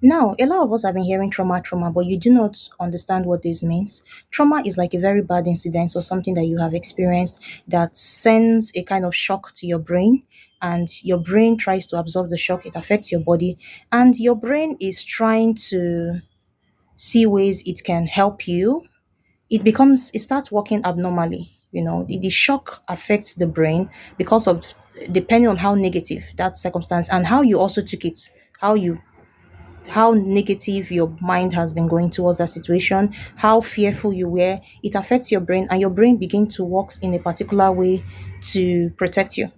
Now, a lot of us have been hearing trauma, trauma, but you do not understand what this means. Trauma is like a very bad incident or something that you have experienced that sends a kind of shock to your brain, and your brain tries to absorb the shock. It affects your body, and your brain is trying to see ways it can help you. It starts working abnormally. The shock affects the brain because of, depending on how negative that circumstance and how you also took it, how you how negative your mind has been going towards that situation, how fearful you were. It affects your brain, and your brain begins to work in a particular way to protect you.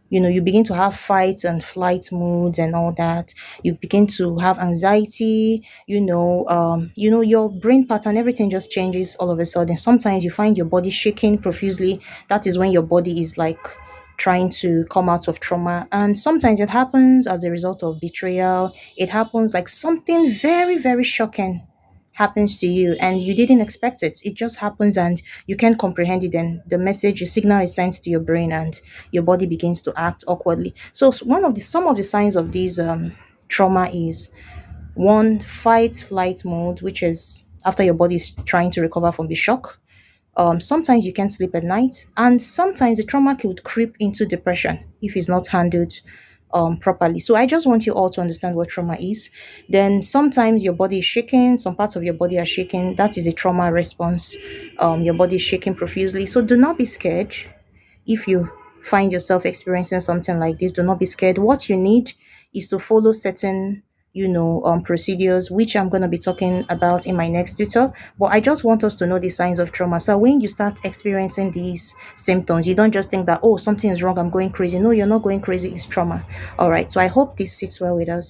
You begin to have fight and flight moods and all that. You begin to have anxiety. Your brain pattern, everything just changes all of a sudden. Sometimes you find your body shaking profusely. That is when your body is like trying to come out of trauma. And sometimes it happens as a result of betrayal. It happens like something very, very shocking happens to you and you didn't expect it. It just happens and you can't comprehend it. And the signal is sent to your brain, and your body begins to act awkwardly. So some of the signs of these trauma is one, fight flight mode, which is after your body is trying to recover from the shock. Sometimes you can't sleep at night, and sometimes the trauma could creep into depression if it's not handled properly. So I just want you all to understand what trauma is. Then sometimes your body is shaking, some parts of your body are shaking. That is a trauma response. Your body is shaking profusely. So do not be scared if you find yourself experiencing something like this. Do not be scared. What you need is to follow certain procedures, which I'm going to be talking about in my next tutor. But I just want us to know the signs of trauma, so when you start experiencing these symptoms, you don't just think that, oh, something is wrong, I'm going crazy. No, you're not going crazy. It's trauma. All right, so I hope this sits well with us.